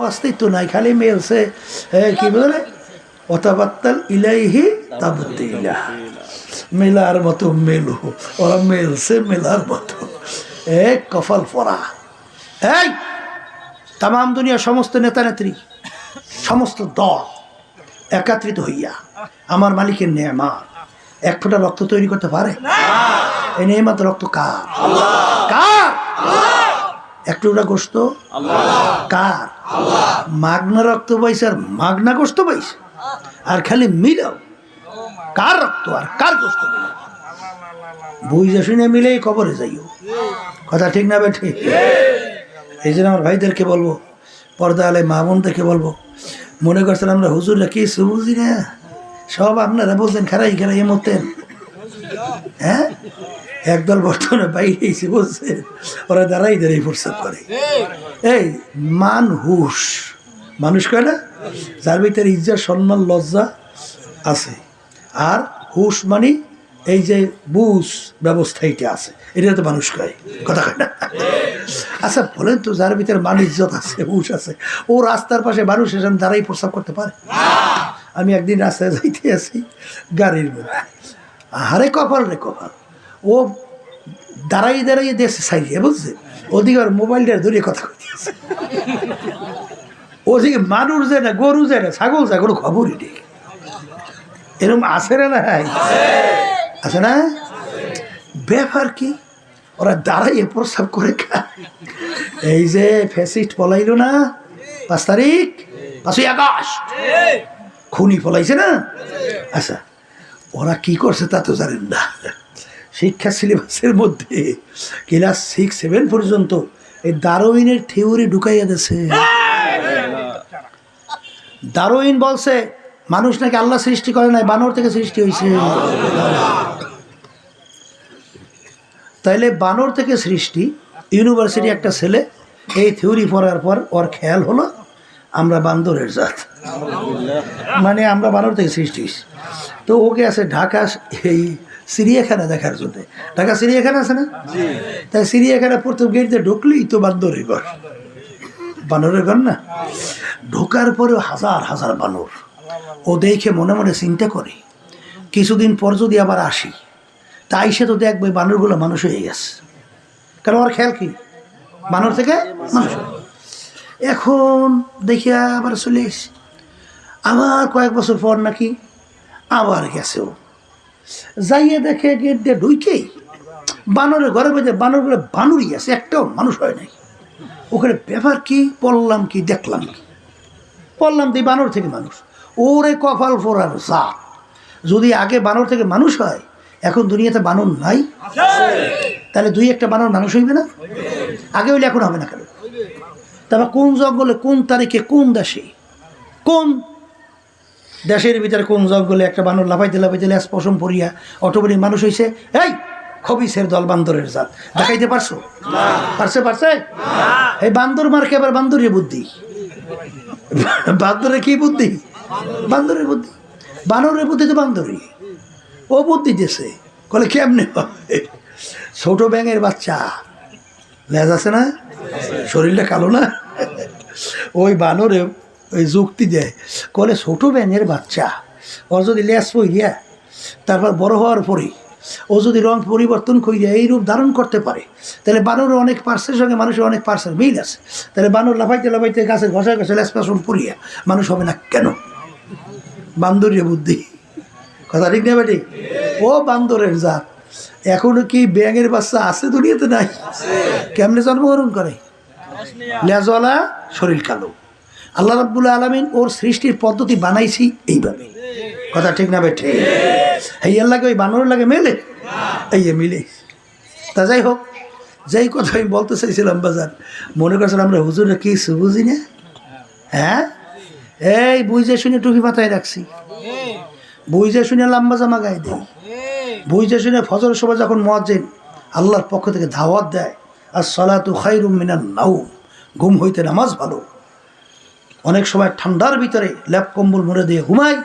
অস্তিত্ব নাই, খালি মেলছে কি বলে অতাবাত্তাল ইলাইহি তাবতিলা, মেলার মতো মেলো, ওরা মেলছে মেলার মতো। কপাল পরা। এই তাম দুনিয়ার সমস্ত নেতা নেত্রী, সমস্ত দল একত্রিত হইয়া আমার মালিকের নেয়ামত এক ফোঁটা রক্ত তৈরি করতে পারে? এই নেয়ামত রক্ত কার? কার? এক টুকরা গোস্ত কার? মাগনা রক্ত পাইছে আর মাগনা গোস্ত পাইছে, আর খালি মিলাও কার রক্ত আর কার গোস্ত মিলাও, বুঝে শুনে মিলেই কবরে যাইও। কথা ঠিক না বেঠি? এই জন্য আমার ভাইদেরকে বলবো, পর্দা আলে মা বোনদেরকে বলবো, মনে করছেন আমরা হুজুররা কিছু বুঝি না, সব আপনারা বলছেন খারাই খারাই মতেন। হ্যাঁ, একদল বর্তমানে বাইরে এসে বলছে, ওরা দাঁড়াই দাঁড়াই প্রস্তাব করে। এই মানুষ মানুষ কয় না, যার ভিতরে ইজ্জত সম্মান লজ্জা আছে, আর হুশ মানে এই যে বুঝ ব্যবস্থা এটা আছে, এটা তো মানুষ কয়। কথা কয় না? আচ্ছা বলেন তো, যার ভিতরে মান ইজ্জত আছে, হুশ আছে, ও রাস্তার পাশে মানুষ এসে দাঁড়াই প্রস্তাব করতে পারে? আমি একদিন রাস্তায় যাইতে আছি গাড়ির মধ্যে, হারে কপাল রে কপাল, ও দাঁড়াই দাঁড়াই দেশে সাইডে বুঝছে, ওদিকে আর মোবাইলটা ধরে কথা কইতে আছে, ওদিকে মানুষ যায় না, গরু যায় না, ছাগল যায়, কোনো খবরই নেই। এরকম আছে না? নাই আছে না? ব্যাপার কি, ওরা দাঁড়াইয়ে প্রস্তাব করে খায়। এই যে ফ্যাসিস্ট পলাইল না 5 তারিখ, 5ই আগস্ট খুনি পলাইছে না? আচ্ছা ওরা কি করছে তা তো জানেন না। শিক্ষা সিলেবাসের মধ্যে ক্লাস 6-7 পর্যন্ত এই ডারউইনের থিওরি ঢুকাইয়া দিয়েছে। ডারউইন বলছে মানুষ নাকি আল্লাহ সৃষ্টি করে নাই, বানর থেকে সৃষ্টি হয়েছে। তাইলে বানর থেকে সৃষ্টি, ইউনিভার্সিটি একটা ছেলে এই থিওরি পড়ার পর ওর খেয়াল হলো আমরা বান্দরের জাত, মানে আমরা বানর থেকে সৃষ্টি হয়েছি। তো ওকে আছে ঢাকা এই চিড়িয়াখানা দেখার জন্য। ঢাকা চিড়িয়াখানা আছে না? তাই চিড়িয়াখানা প্রথম গেট দিয়ে ঢুকলেই তো বান্দরের ঘর, বানরের ঘর না। ঢোকার পরেও হাজার হাজার বানর। ও দেখে মনে মনে চিন্তা করে কিছুদিন পর যদি আবার আসি, তাই সে তো দেখবে বানরগুলো মানুষ হয়ে গেছে, কারণ ওর খেয়াল কি বানর থেকে মানুষ। এখন দেখে আবার চলে এসে আবার কয়েক বছর পর নাকি আবার গেছে। ও যাইয়ে দেখে গেট দিয়ে ঢুকেই বানরের ঘরের মধ্যে বানরগুলো বানরই আছে, একটাও মানুষ হয় নাই। ওখানে ব্যাপার কি, পড়লাম কি দেখলাম কি, পড়লাম তো বানর থেকে মানুষ। ওরে কপাল ফোরার জাত, যদি আগে বানর থেকে মানুষ হয়, এখন দুনিয়াতে বানর নাই, তাহলে 2-1টা বানর মানুষ হইবে না? আগে হইলে এখন হবে না কেন? তারপর কোন জঙ্গলে, কোন তারিখে, কোন দেশে, কোন দেশের ভিতরে কোন জঙ্গলে একটা বানর লাফাইতে লাফাইতে লেজ পশম পরিয়া অটোমেটিক মানুষ হয়েছে? এই খবিসের দল বান্দরের জাত, দেখাইতে পারছো? পারছে? এই বান্দর মার্কে আবার বান্দরের বুদ্ধি। বান্দরের কি বুদ্ধি? বান্দরের বুদ্ধি। বানরের বুদ্ধি তো বান্দরই, ও বুদ্ধি দিয়েছে। বলে কেমনে হবে? ছোট ব্যাঙের বাচ্চা, লেজ আছে না, শরীরটা কালো না, ওই বানরে ওই যুক্তি দেয়, বলে ছোট ব্যাঙের বাচ্চা, ওর যদি লেজ পইয়া তারপর বড় হওয়ার পরে ও যদি রং পরিবর্তন করিয়া এই রূপ ধারণ করতে পারে, তাহলে বানরের অনেক পার্সের সঙ্গে মানুষের অনেক পার্সের মিল আছে। তাহলে বানর লাফাইতে লাফাইতে গাছের ঘষায় ঘষে লেজ পশম পরিয়া মানুষ হবে না কেন? বান্দরীয় বুদ্ধি। কথা ঠিক না বেটি? ও বান্দরের জাত। এখনো কি ব্যাঙের বাচ্চা আছে দুনিয়াতে? নাই। কেমনে জন্মগ্রহণ করে? লেজওয়ালা, শরীর কালো। আল্লাহ রাব্বুল আলামিন ওর সৃষ্টির পদ্ধতি বানাইছি এইভাবে। কথা ঠিক না বেটি? এই আল্লাহকে ওই বানরের লাগে মেলে, এই মিলে। তা যাই হোক, যেই কথা আমি বলতে চাইছিলাম বাজার, মনে করছেন আমরা হুজুরে কিছু বুঝি না? হ্যাঁ, এই বুঝে শুনে টুপি মাথায় রাখছি, বুঝে শুনে লম্বা জামা গায়ে দিই, বুঝে শুনে ফজর সময় যখন মুয়াজ্জিন আল্লাহর পক্ষ থেকে দাওয়াত দেয়, আস-সালাতু খায়রুম মিনান নাওম, ঘুম হইতে নামাজ ভালো। অনেক সময় ঠান্ডার ভিতরে ল্যাপ কম্বল মুড়ে দিয়ে ঘুমাই,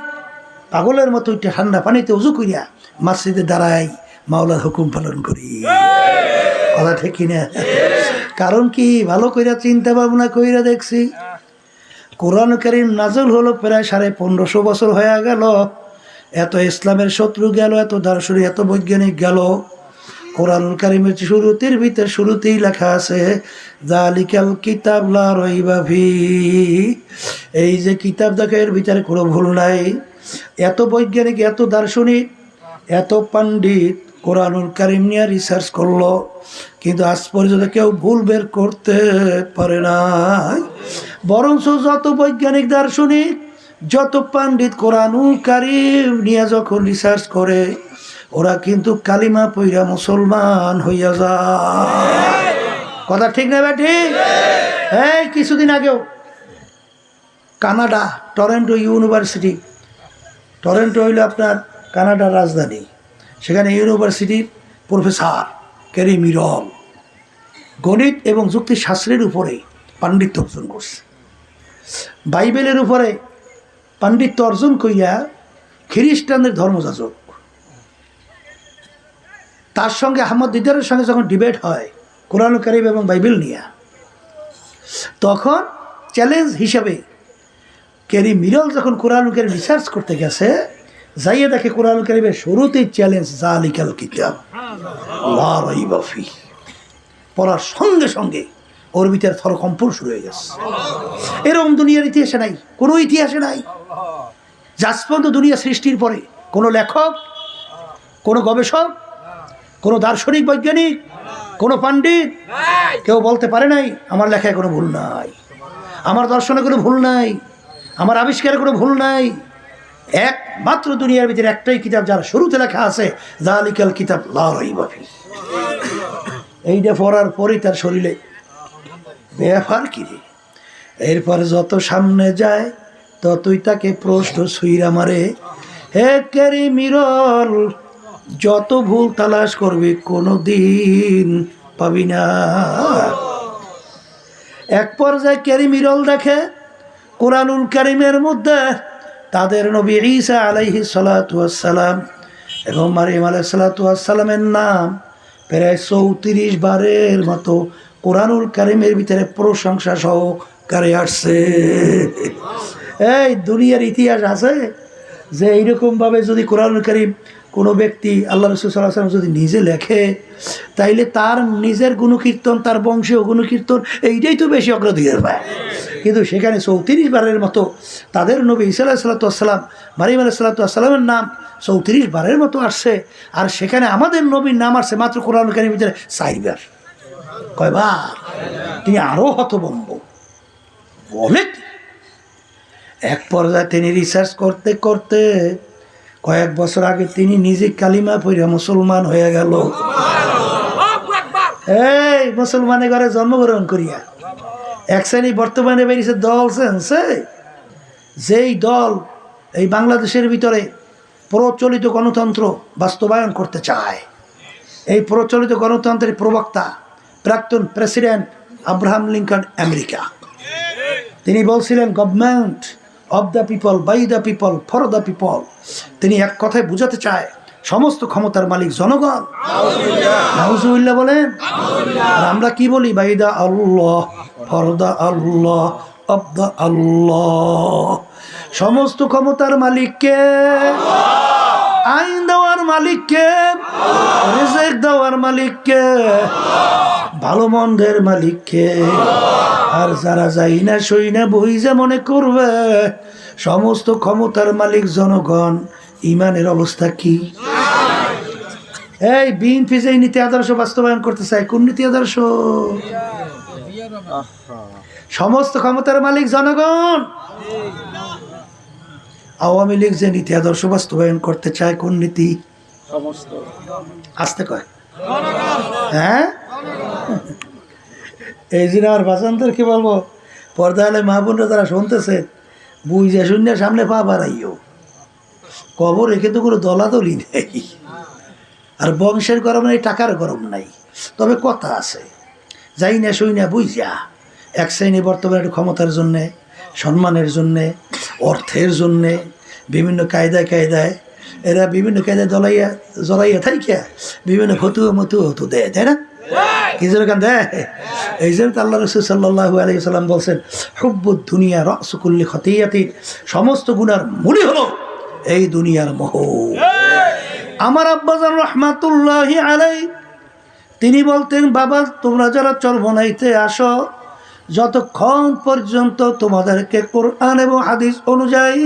পাগলের মতো উঠে ঠান্ডা পানিতে উজু করিয়া মসজিদে দাঁড়াই, মাওলার হুকুম পালন করি। কথা ঠিক কিনা? কারণ কি, ভালো কইরা চিন্তা ভাবনা কইরা দেখছি কোরআন কারীম নাযিল হলো প্রায় 1550 বছর হয়ে গেল। এত ইসলামের শত্রু গেল, এত দার্শনিক, এত বৈজ্ঞানিক গেল। কোরআনুল কারীমের শুরুতেই লেখা আছে যালিকাল কিতাব লা রাইবা ফীহি, এই যে কিতাব দেখে এর ভিতরে কোনো ভুল নাই। এত বৈজ্ঞানিক, এত দার্শনিক, এত পণ্ডিত কোরআনুল কারীম নিয়ে রিসার্চ করলো, কিন্তু আজ পর্যন্ত কেউ ভুল বের করতে পারে নাই। বরঞ্চ যত বৈজ্ঞানিক, দার্শনিক, যত পণ্ডিত কোরআনুল কারীম নিয়ে যখন রিসার্চ করে, ওরা কিন্তু কালিমা পইরা মুসলমান হইয়া যায়। কথা ঠিক না বেটি? এই কিছুদিন আগেও কানাডা, টরন্টো ইউনিভার্সিটি, টরন্টো হইল আপনার কানাডার রাজধানী, সেখানে ইউনিভার্সিটির প্রফেসর ক্যারি মিরল গণিত এবং যুক্তিশাস্ত্রের উপরে পাণ্ডিত্য অর্জন করছে। বাইবেলের উপরে পাণ্ডিত্য অর্জন করিয়া খ্রিস্টানদের ধর্মযাজক, তার সঙ্গে আহমদ দিদারের সঙ্গে যখন ডিবেট হয় কোরআন কারীম এবং বাইবেল নিয়ে, তখন চ্যালেঞ্জ হিসাবে ক্যারি মিরল যখন কোরআন কারীম রিসার্চ করতে গেছে, যাইয়ে দেখে কোরআন কারীমের শুরুতেই চ্যালেঞ্জ যালিকাল কিতাব লা রাইবা ফীহি। পড়ার সঙ্গে সঙ্গে ওর ভিতরে থরকম্পন শুরু হয়ে গেছে। এরকম দুনিয়ার ইতিহাসে নাই, কোনো ইতিহাসে নাই। আজ পর্যন্ত দুনিয়া সৃষ্টির পরে কোনো লেখক, কোনো গবেষক, কোনো দার্শনিক, বৈজ্ঞানিক, কোনো পণ্ডিত কেউ বলতে পারে নাই আমার লেখায় কোনো ভুল নাই, আমার দর্শনে কোনো ভুল নাই, আমার আবিষ্কারে কোনো ভুল নাই। একমাত্র দুনিয়ার ভিতরে একটাই কিতাব যার শুরুতে লেখা আছে যালিকাল কিতাব লা রাইবা ফীহি। এইটা পড়ার পরই তার শরীরে ব্যাপার কি রে। এরপর যত সামনে যায় ততই তাকে প্রশ্ন ছুঁইরা মারে, হে ক্যারি মিরল, যত ভুল তালাশ করবে কোনো দিন পাবি না। এক পর্যায়ে ক্যারি মিরল দেখে কোরআনুল কারীমের মধ্যে তাদের নবী ঈসা আলাইহিস সালাতু ওয়াস সালাম এবং মারিয়াম আলাইহিস সালাতু ওয়াস সালামের নাম প্রায় 34 বারের মতো কোরআনুল কারীমের ভিতরে প্রশংসা সহকারে আসছে। এই দুনিয়ার ইতিহাস আছে যে এইরকমভাবে যদি কোরআনুল কারীম কোনো ব্যক্তি, আল্লাহ রাসূল সাল্লাল্লাহু আলাইহি ওয়াসাল্লাম যদি নিজে লেখে, তাইলে তার নিজের গুণকীর্তন, তার বংশীয় গুণকীর্তন, এইটাই তো বেশি অগ্রাধিকার পায়। কিন্তু সেখানে 34 বারের মতো তাদের নবী ঈসা আলাইহিস সালাতু ওয়াস সালাম, মারিয়াম আলাইহিস সালাতু ওয়াস সালামের নাম 34 বারের মতো আসছে। আর সেখানে আমাদের নবীর নাম আসছে মাত্র কোরআনুল কারীমের ভিতরে 4 বার। কয়বার? তিনি আরও হতভম্ব বলে। এক পর্যায়ে তিনি রিসার্চ করতে করতে কয়েক বছর আগে তিনি নিজে কালিমা পড়ে মুসলমান হয়ে গেল। এই মুসলমানের ঘরে জন্মগ্রহণ করিয়া এক শ্রেণী বর্তমানে বেরিয়েছে দল সেন্সে, যেই দল এই বাংলাদেশের ভিতরে প্রচলিত গণতন্ত্র বাস্তবায়ন করতে চায়। এই প্রচলিত গণতন্ত্রের প্রবক্তা প্রাক্তন প্রেসিডেন্ট আব্রাহাম লিঙ্কন আমেরিকা। তিনি বলছিলেন government of the people, by the people, for the people. তিনি এক কথায় বুঝাতে চায় সমস্ত ক্ষমতার মালিক জনগণ। নাউজুবিল্লাহ বলেন। আর আমরা কি বলি? By the Allah, for the Allah, of the Allah. সমস্ত ক্ষমতার মালিককে, আইন দেওয়ার মালিককে, রিজিক দেওয়ার মালিককে, ভালো মন্দের মালিককে। আর যারা যাই না সই না বই যে মনে করবে সমস্ত ক্ষমতার মালিক জনগণ, ইমানের অবস্থা কি? এই বিএনপি যে নীতি আদর্শ বাস্তবায়ন করতে চায়, কোন নীতি আদর্শ? সমস্ত ক্ষমতার মালিক জনগণ। আওয়ামী লীগ যে নীতি আদর্শ বাস্তবায়ন করতে চায়, কোন নীতি? আসতে কয়, হ্যাঁ। এই জন্য আর বাসান্তর কি বলবো, পর্দালে মাহবুবরা যারা শুনতেছে, বুঝে শূন্য সামনে পা বাড়াইও। কবর রেখে তো কোনো দলাদলি নেই, আর বংশের গরম নেই, টাকার গরম নাই। তবে কথা আছে, যাই না শুই না বুঝা এক শ্রেণী বর্তমানে ক্ষমতার জন্যে, সম্মানের জন্যে, অর্থের জন্যে বিভিন্ন কায়দায় এরা বিভিন্ন কায়দায় জড়াইয়া থাইকা বিভিন্ন ফতুয়া মতুয়া হতো দেয়, তাই না? কি জোরে কান্দে? এই জন্য আল্লাহ রাসূল সাল্লাল্লাহু আলাইহি সাল্লাম বলছেন, হুব্বুদ দুনিয়া রাসু কুল্লি খতিয়াতিন, সমস্ত গুনার মূলই হলো এই দুনিয়ার মোহ। আমার আব্বাজান রহমাতুল্লাহি আলাইহি তিনি বলতেন, বাবা তোমরা যারা চরমনাইতে আসো, যতক্ষণ পর্যন্ত তোমাদেরকে কোরআন এবং হাদিস অনুযায়ী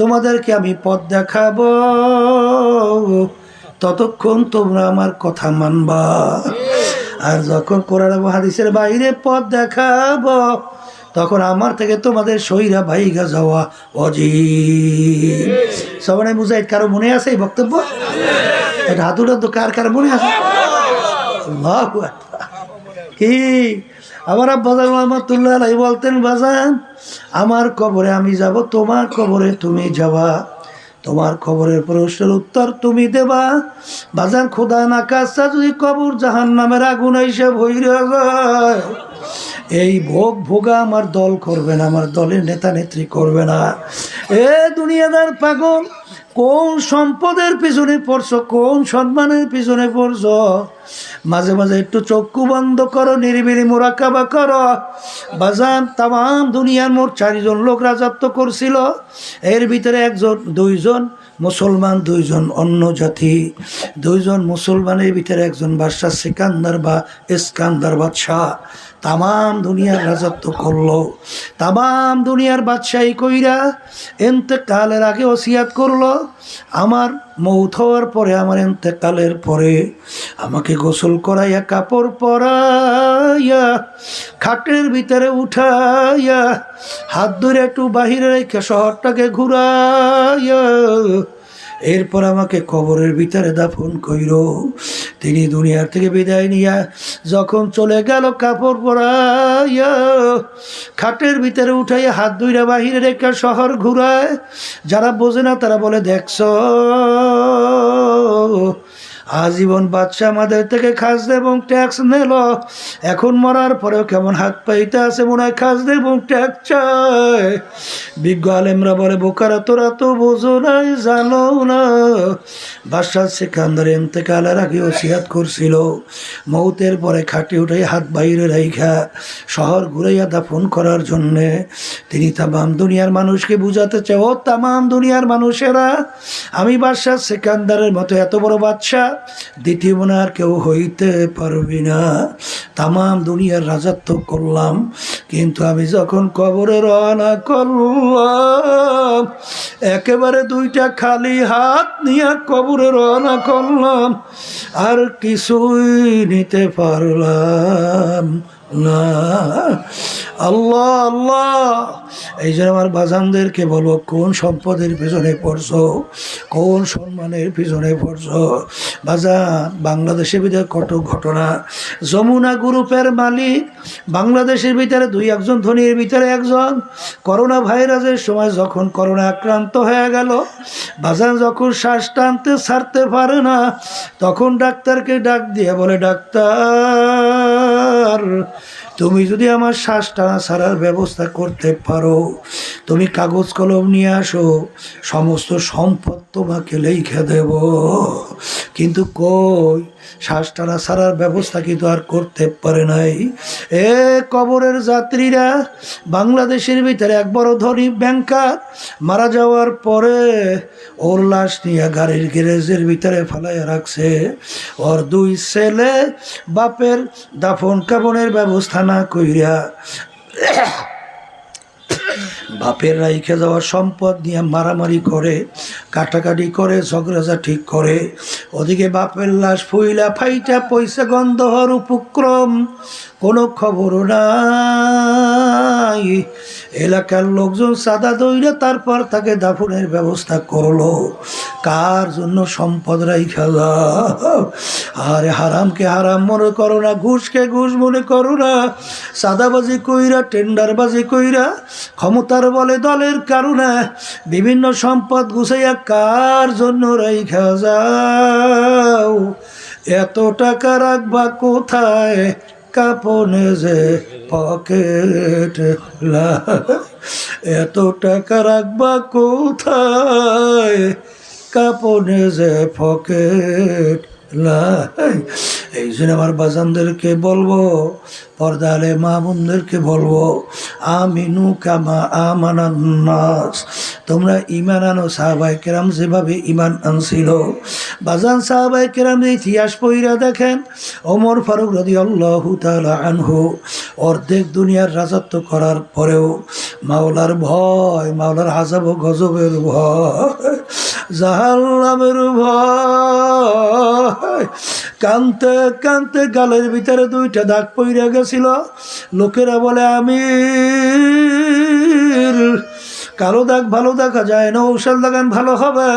তোমাদেরকে আমি পথ দেখাবো, ততক্ষণ তোমরা আমার কথা মানবা। আর যখন কোরআন এবং হাদিসের বাইরে পথ দেখাবো, তখন আমার থেকে তোমাদের সইরা বাইগা যাওয়া অজীব। সবাই মুজাহিদ কারো মনে আছে এই বক্তব্য? এটা হাতুটা তো কার কার মনে আছে? কি আমার আব্বাজান রহমাতুল্লাহ আলাইহি বলতেন, বাজান আমার কবরে আমি যাব, তোমার কবরে তুমি যাবা, তোমার কবরের প্রশ্নের উত্তর তুমি দেবা। বাজান খোদা না কাজটা যদি কবর জাহান্নামের আগুন এসে ভইরা যায়, এই ভোগ ভোগা আমার দল করবে না, আমার দলের নেতা নেত্রী করবে না। এ দুনিয়াদার পাগল, কোন সম্পদের পিছনে পড়ছো, কোন সম্মানের পিছনে পড়ছো? মাঝে মাঝে একটু চক্ষু বন্ধ করো, নিরিবিলি মুরাকাবা করো। বাজান তাম দুনিয়ার মোট 4 জন লোক রাজত্ব করছিল, এর ভিতরে দুইজন মুসলমান, 2 জন অন্য জাতি। 2 জন মুসলমানের ভিতরে একজন বাদশাহ সিকান্দার বা ইস্কান্দার বাদশাহ তাম দুনিয়ার রাজত্ব করলো। তাম দুনিয়ার বাদশাহী কইরা ইন্তেকালের আগে ওসিয়াত করলো, আমার মৌত হওয়ার পরে, আমার ইন্তেকালের পরে আমাকে গোসল করাইয়া, কাপড় পরাইয়া, খাটের ভিতরে উঠাইয়া, হাত ধরে একটু বাহিরে রেখে শহরটাকে ঘুরাইয়া, এরপর আমাকে কবরের ভিতরে দাফন কইর। তিনি দুনিয়ার থেকে বিদায় নিয়া যখন চলে গেল, কাপড় পরাইয়া, খাটের ভিতরে উঠাইয়া, হাত ধুইরা বাহিরে রেখে শহর ঘুরায়। যারা বোঝে না তারা বলে, দেখছ আজীবন বাদশা আমাদের থেকে খাজনা এবং ট্যাক্স নিল, এখন মরার পরেও কেমন হাত পাইতে আছে, মনে হয় খাজনা এবং ট্যাক্স চায়। বিজ্ঞ আলেমরা বলে, বোকারা তোরা তো বোঝো নাই, জানো না, বাদশা সিকান্দার ইন্তেকালের আগে ওসিয়াত করছিল, মৌতের পরে খাটে উঠাই হাত বাইরে রাইখা শহর ঘুরাইয়া দাফন করার জন্যে। তিনি তামাম দুনিয়ার মানুষকে বুঝাতে চায়, ও তামাম দুনিয়ার মানুষেরা, আমি বাদশা সিকান্দারের মতো এত বড় বাদশা দ্বিতীয় মনে আর কেউ হইতে পারবি না। তামাম দুনিয়ার রাজত্ব করলাম, কিন্তু আমি যখন কবরে রওনা করলাম, একেবারে 2টা খালি হাত নিয়ে কবরে রওনা করলাম, আর কিছুই নিতে পারলাম না। আল্লাহ আল্লাহ, এই জন্য আমার বাজানদেরকে বলবো, কোন সম্পদের পিছনে পড়ছো, কোন সম্মানের পিছনে পড়ছো? বাজান বাংলাদেশের ভিতরে কত ঘটনা। যমুনা গ্রুপের মালিক বাংলাদেশের ভিতরে 2-1 ধনীর ভিতরে একজন। করোনা ভাইরাসের সময় যখন করোনা আক্রান্ত হয়ে গেল, বাজান যখন শ্বাস টানতে ছাড়তে পারে না, তখন ডাক্তারকে ডাক দিয়ে বলে, ডাক্তার তুমি যদি আমার শ্বাস টানা ছাড়ার ব্যবস্থা করতে পারো, তুমি কাগজ কলম নিয়ে আসো, সমস্ত সম্পদ তোমাকে লিখে দেব। কিন্তু কই, শ্বাস টানা ছাড়ার ব্যবস্থা কিন্তু আর করতে পারে নাই। এ কবরের যাত্রীরা, বাংলাদেশের ভিতরে এক বড় ধনী ব্যাংকার মারা যাওয়ার পরে ওর লাশ নিয়ে গাড়ির গ্যারেজের ভিতরে ফেলাইয়া রাখছে। ওর 2 ছেলে বাপের দাফন কাফনের ব্যবস্থা না কইরা বাপের রাইখে যাওয়া সম্পদ নিয়ে মারামারি করে, কাটাকাটি করে, ঝগড়াঝাটি করে। ওদিকে বাপের লাশ ফুইলা ফাইটা পয়সা গন্ধ হওয়ার উপক্রম, কোনো খবর নাই। এলাকার লোকজন সাদা দইরা তারপর তাকে দাফনের ব্যবস্থা করলো। কার জন্য সম্পদ রাইখা যাও? আরে হারামকে হারাম মনে করো না, ঘুষকে ঘুষ মনে করো না, সাদাবাজি কইরা, টেন্ডারবাজি কইরা, ক্ষমতার বলে দলের কারণে বিভিন্ন সম্পদ গুছাইয়া কার জন্য রাইখা যাও? এত টাকা রাখবা কোথায়? কাপনে যে পকেট, এত টাকা রাখবা কোথায়? কাপনে যে পকেট। এই জন্য আমার বাজানদেরকে বলবো, পর্দালে মা বোনদেরকে বলবো, আমিনু কামা আমানান নাস, তোমরা ঈমান আনো সাহাবায়ে কেরাম যেভাবে ঈমান আনছিল। বাজান সাহাবায়ে কেরামের ইতিহাস পড়িয়া দেখেন, ওমর ফারুক রাদিয়াল্লাহু তাআলা আনহু অর্ধেক দুনিয়ার রাজত্ব করার পরেও মাওলার ভয়, মাওলার আযাব ও গজবের ভয়, জাহান্নামের ভয়, কানতে কানতে গালের ভিতরে দুইটা দাগ পইরা গেছিল। লোকেরা বলে আমির, কালো দাগ ভালো দেখা যায় না, ঔষধ লাগান ভালো হবে।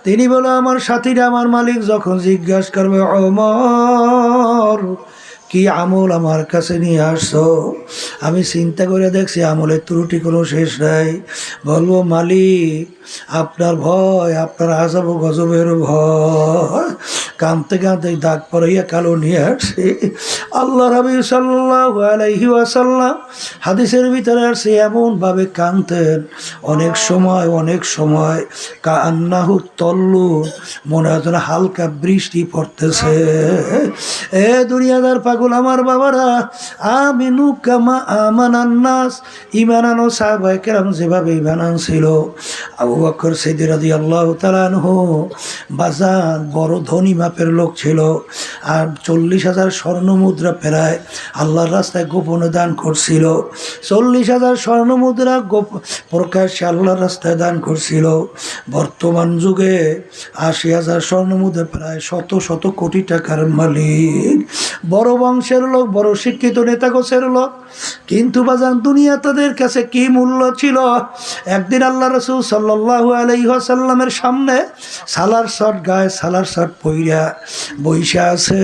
তিনি বলে আমার সাথীরা, আমার মালিক যখন জিজ্ঞাসা করবে, ওমর কি আমল আমার কাছে নিয়ে আসছো, আমি চিন্তা করে দেখছি আমলের ত্রুটি কোনো শেষ নাই। বলবো মালিক আপনার ভয়, আপনার আযাব গজবের ভয়। কাঁদতে কাঁদতে দাগ পড়াইয়া কালো নিয়ে আসছে। আল্লাহ রাবী সাল্লাল্লাহু আলাইহি ওয়াসাল্লাম হাদিসের ভিতরে আসছে এমনভাবে কাঁদতেন, অনেক সময় কান্নাহু তল্লু, মনে হয় যেন হালকা বৃষ্টি পড়তেছে। এ দুনিয়াদার পাগল আমার বাবারা, আমিনু কামা আমানান নাস, ঈমান আনো সাহাবায়ে কেরাম যেভাবে ঈমান আনছিল। আবু বকর সিদ্দিক রাদিয়াল্লাহু তাআলা আনহু বাজান বড় ধনী মাপের লোক ছিল, আর 40,000 স্বর্ণ মুদ্রা প্রায় আল্লাহর রাস্তায় গোপনে দান করছিল। 40,000 স্বর্ণ মুদ্রা প্রকাশ্যে আল্লাহর রাস্তায় দান করছিল। বর্তমান যুগে 80,000 স্বর্ণ মুদ্রা প্রায় শত কোটি টাকার মালিক, বড় বংশের লোক, বড় শিক্ষিত নেতা গোছের লোক। কিন্তু বাজান দুনিয়া তাদের কাছে কি মূল্য ছিল। একদিন আল্লাহ রাসূল সাল্লাল্লাহু আলাইহি ওয়াসাল্লামের সামনে সালার শট গায়ে সালার শট পইরা বইসা আছে।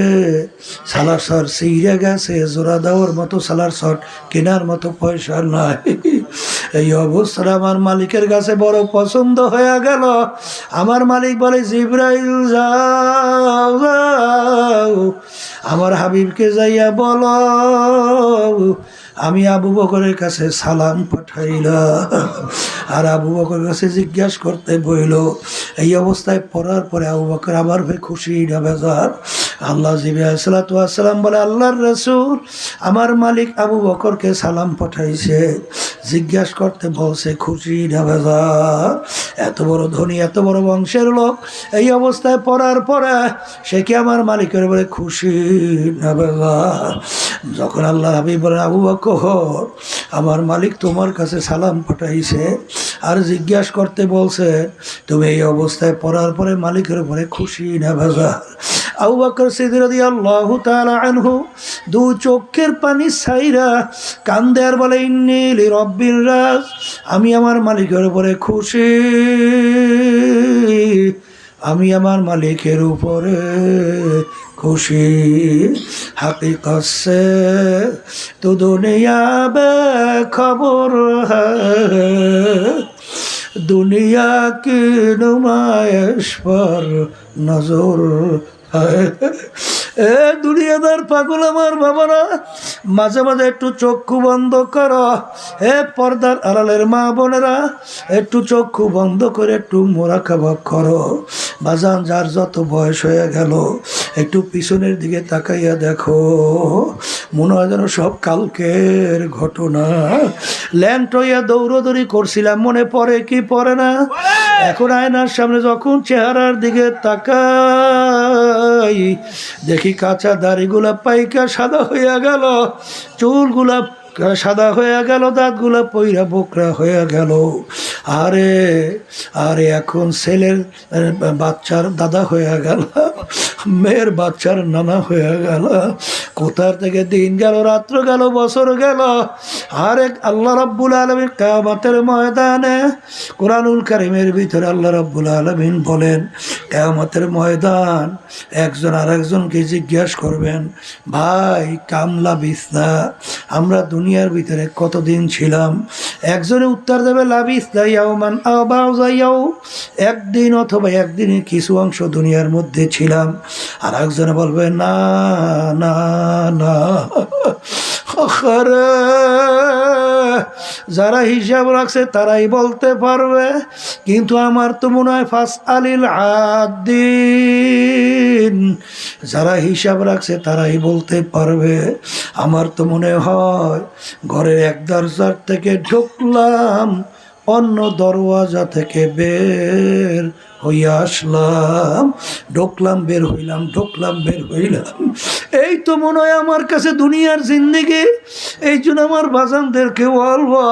সালার শট ছিঁড়ে গেছে, জোড়া দেওয়ার মতো সালার শট কেনার মতো পয়সা নাই। এই অবস্থা আমার মালিকের কাছে বড় পছন্দ হয়ে গেল। আমার মালিক বলে, জিবরাইল যাও, আমার হাবিবকে যাইয়া বলো আমি আবু বকরের কাছে সালাম পাঠাইলাম। আর আবু বকরের কাছে জিজ্ঞাসা করতে বইল। এই অবস্থায় পড়ার পরে আবু বকর আবার খুশি না বেজার। আল্লাহ জিবরাইল আলাইহিস সালাতু ওয়াস সালাম বলে, আল্লাহর রাসূল আমার মালিক আবু বকরকে সালাম পাঠাইছে, জিজ্ঞাসা করতে বলছে খুশি না বেজার। এত বড় ধনী, এত বড় বংশের লোক, এই অবস্থায় পড়ার পরে সে কি আমার মালিকের বলে খুশি না বেজার? যখন আল্লাহ হাবিব বলেন, আবু বকর আমার মালিক তোমার কাছে সালাম পাঠাইছে আর জিজ্ঞাসা করতে বলছে, তুমি এই অবস্থায় পড়ার পরে মালিকের উপরে খুশি না বেজার? আবু বকর সিদ্দিক রাদিয়াল্লাহু তাআলা আনহু দু চোখের পানি ছাইরা কান্দে আর বলে, ইন্নী লিরাব্বির রাজ, আমি আমার মালিকের উপরে খুশি, আমি আমার মালিকের উপরে খুশি। हकीकत से तो दुनिया बेखबर है, दुनिया की नुमाइश पर नजर है। এ দুনিয়াদার পাগল আমার বাবারা, মাঝে মাঝে একটু চক্ষু বন্ধ করো। এ পর্দার আড়ালের মা বোনেরা, একটু চক্ষু বন্ধ করে একটু মোরাকাবা করো। বাজান যার যত বয়স হয়ে গেল একটু পিছনের দিকে তাকাইয়া দেখো, মনে হয় যেন সব কালকের ঘটনা। ল্যান্ড হইয়া দৌড়দৌড়ি করছিলাম, মনে পড়ে কি পড়ে না? এখন আয়নার সামনে যখন চেহারার দিকে তাকাই, দেখি কাঁচা দাড়িগুলা পাইকা সাদা হইয়া গেল, চুলগুলা সাদা হয়ে গেল, দাঁতগুলা পইরা বোকরা হয়ে গেল। আরে আরে এখন ছেলের বাচ্চার দাদা হয়ে গেল, মেয়ের বাচ্চার নানা হয়ে গেল। কোথার থেকে দিন গেল, রাত্র গেল, বছর গেল। আরে আল্লাহ রাব্বুল আলামিন কিয়ামতের ময়দানে কোরআনুল কারীমের ভিতরে আল্লাহ রাব্বুল আলামিন বলেন, কিয়ামতের ময়দান একজন আরেকজনকে জিজ্ঞাসা করবেন, ভাই কামলা বিসনা, আমরা দুনিয়ার ভিতরে কতদিন ছিলাম? একজনে উত্তর দেবে, লাবিসনা ইয়াওমান আও বা'যা ইয়াওম, একদিন অথবা একদিনের কিছু অংশ দুনিয়ার মধ্যে ছিলাম। আর একজনে বলবে, না না না, আরে যারা হিসাব রাখছে তারাই বলতে পারবে, কিন্তু আমার তো মনে হয় ফাস আলিল আদিন, যারা হিসাব রাখছে তারাই বলতে পারবে। আমার তো মনে হয় ঘরের এক দরজার থেকে ঢুকলাম, অন্য দরওয়াজা থেকে বের হইয়া আসলাম, ঢুকলাম বের হইলাম, ঢুকলাম বের হইলাম। এই তো মনে হয় আমার কাছে দুনিয়ার জিন্দেগি। এই জন্য আমার বাজানদেরকে বলবো,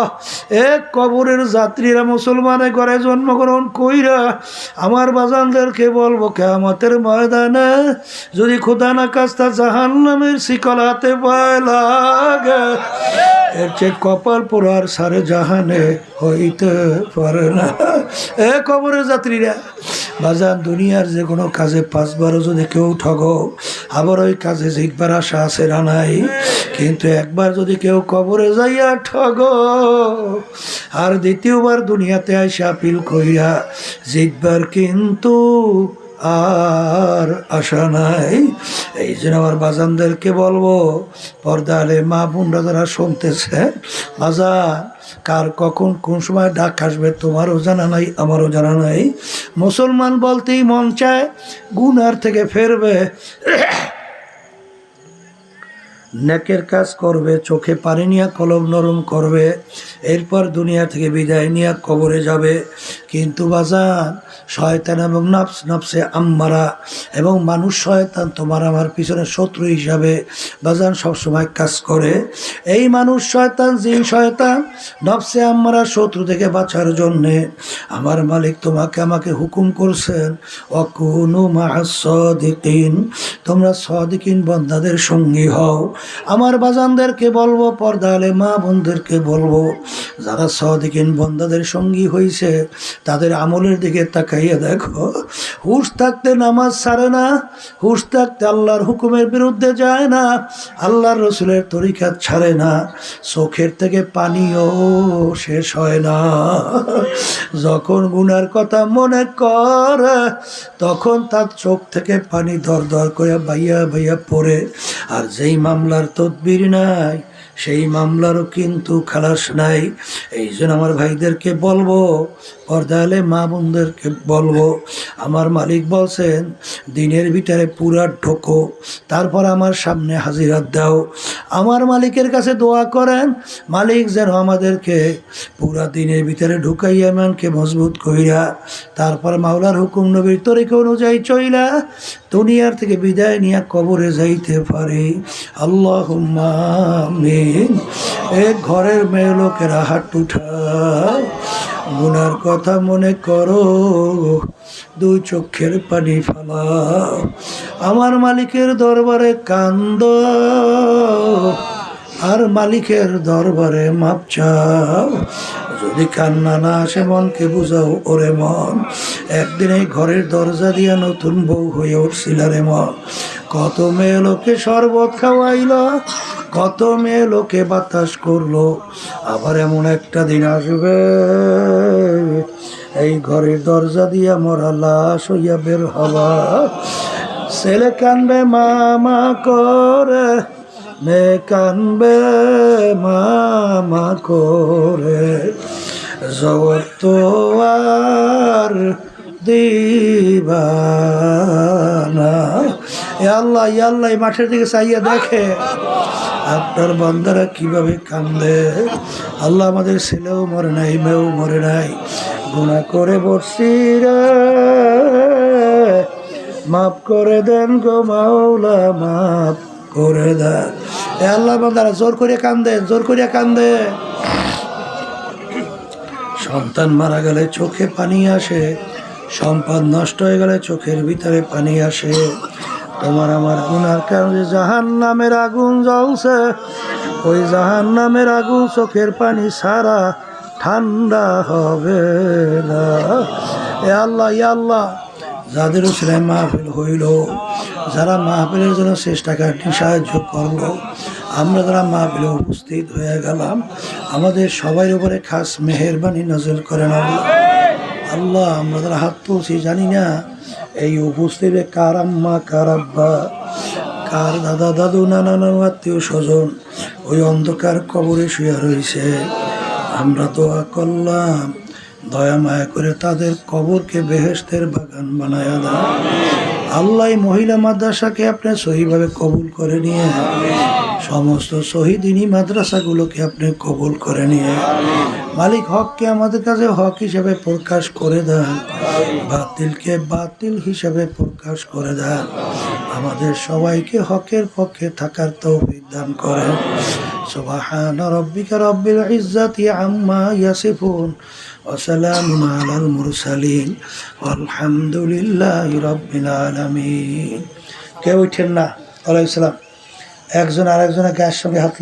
এক কবরের যাত্রীরা মুসলমানের ঘরে জন্মগ্রহণ কইরা আমার বাজানদেরকে বলবো, কিয়ামতের ময়দানে যদি খোদা না কাস্তা জাহান্নামের শিকল হাতে পায় লাগে, এর চেয়ে কপাল পোড়ার সারে জাহানে হইতে পারে না। এ কবরের যাত্রীরা বাজান, দুনিয়ার যে কোনো কাজে 5 বারও যদি কেউ ঠগো, আবার ওই কাজে জিতবার আশা আছে না নাই, কিন্তু একবার যদি কেউ কবরে যাইয়া ঠগো, আর দ্বিতীয়বার দুনিয়াতে আইসা আপিল কইরা জিতবার কিন্তু আর আশা নাই। এই জন্য আমার বাজানদেরকে বলবো, পর্দালে মা বোনরা যারা শুনতেছে, বাজান কার কখন কোন সময় ডাক আসবে তোমারও জানা নাই, আমারও জানা নাই। মুসলমান বলতেই মন চায় গুনার থেকে ফেরবে, নেকের কাজ করবে, চোখে পানি নিয়ে কলম নরম করবে, এরপর দুনিয়া থেকে বিদায় নিয়ে কবরে যাবে। কিন্তু বাজান শয়তান এবং নফসে আম্মারা এবং মানুষ শয়তান তোমার আমার পিছনে শত্রু হিসাবে বাজান সবসময় কাজ করে। এই মানুষ শয়তান, জিন শয়তান, নফসে আম্মারা শত্রু থেকে বাঁচার জন্যে আমার মালিক তোমাকে আমাকে হুকুম করছেন, ওয়াকুনু মা'আস সাদিকিন, তোমরা সাদিকিন বান্দাদের সঙ্গী হও। আমার বাজানদেরকে বলবো, পর্দালে মা বোনদেরকে বলবো, যারা সাদিকিন বান্দাদের সঙ্গী হয়েছে তাদের আমলের দিকে তাকাইয়া দেখো। হুশ থাকতে নামাজ ছাড়ে না, হুশ থাকতে আল্লাহর হুকুমের বিরুদ্ধে যায় না, আল্লাহর রসুলের তরিকাত ছাড়ে না, চোখের থেকে পানিও শেষ হয় না। যখন গুনার কথা মনে করে তখন তার চোখ থেকে পানি দর দর করে বাইয়া বাইয়া পড়ে। আর যেই মামলার তদবির নাই সেই মামলারও কিন্তু খালাস নাই। এই জন্য আমার ভাইদেরকে বলবো, পর্দালে মা বোনদেরকে বলবো, আমার মালিক বলছেন দিনের ভিতরে পুরা ঢোকো, তারপর আমার সামনে হাজিরাত দাও। আমার মালিকের কাছে দোয়া করেন, মালিক যেন আমাদেরকে পুরা দিনের ভিতরে ঢুকাইয়া মানকে মজবুত কইরা, তারপর মাওলার হুকুম নবীর তরিকা অনুযায়ী চইলা দুনিয়ার থেকে বিদায় নিয়ে কবরে যাইতে পারি। আল্লাহুম্মা আমিন। এক ঘরের মেয়ে লোকেরা হাত উঠাও, গুনার কথা মনে করো, 2 চোখের পানি ফালাও, আমার মালিকের দরবারে কান্দ, আর মালিকের দরবারে মাপ চাও। যদি কান্না না আসে মনকে বুঝাও, ওরে মন একদিন এই ঘরের দরজা দিয়া নতুন বউ হয়ে উঠছিল রে মন। কত মেয়ে লোকে শরবত খাওয়াইল, কত মেয়ে লোকে বাতাস করলো, আবার এমন একটা দিন আসবে এই ঘরের দরজা দিয়া মরা লাশ হইয়া বের হবা। ছেলে কানবে মামা করে, মেয়ে কানবে মামা করে, জগৎ তো আর দিবানা। আল্লাহ আল্লাহ মাঠের দিকে চাইয়া দেখে আপনার বান্দারা কিভাবে কান্দে। আল্লাহ আমাদের ছেলেও মরে নাই, মেয়েও মরে নাই, গুনাহ করে বসছি রে, মাফ করে দেন গো মাওলা, মাফ করে দেন। এ আল্লাহ বান্দারা জোর করে কান্দে, জোর করে কান্দে। সন্তান মারা গেলে চোখে পানি আসে, সম্পদ নষ্ট হয়ে গেলে চোখের ভিতরে পানি আসে। তোমার আমার গুনার কারণে জাহান্নামের আগুন জ্বলছে, ওই জাহান্নামের আগুন চোখের পানি ছাড়া ঠান্ডা হবে না। এ আল্লাহ ইয়া আল্লাহ, যাদের ছেলে মাহফিল হইল, যারা মাহফিলের জন্য চেষ্টা কাটি সাহায্য করলো, আমরা যারা মাহফিলে উপস্থিত হয়ে গেলাম, আমাদের সবার উপরে খাস মেহেরবানি নজর করেন আল্লাহ। আল্লাহ আমরা যারা হাত তুলছি জানি না এই উপস্থিতে কার আম্মা, কার আব্বা, কার দাদা দাদু, নানা নানু, আত্মীয় স্বজন, ওই অন্ধকার কবরে শুয়ে রয়েছে। আমরা দোয়া করলাম, দয়া মায়া করে তাদের কবরকে বেহেশতের বাগান বানায়া দেন। আল্লাহ মহিলা মাদ্রাসাকে আপনি সহিভাবে কবুল করে নিয়ে, সমস্ত শহীদিনী মাদ্রাসাগুলোকে আপনি কবুল করে নিয়ে, মালিক হককে আমাদের কাছে হক হিসাবে প্রকাশ করে দেন, বাতিলকে বাতিল হিসাবে প্রকাশ করে দেন। আমাদের সবাইকে হকের পক্ষে থাকার তৌফিক দান করেন। সুবহান রাব্বিকা রাব্বিল ইজ্জাতি আম্মা ইয়াসিফুন ওয়া সালামুন আলাল মুরসালিন আলহামদুলিল্লাহি রাব্বিল আলামিন। কেউ উঠেন না। ওয়ালাইকুম সালাম। একজন আরেকজনের গায়ের সঙ্গে হাত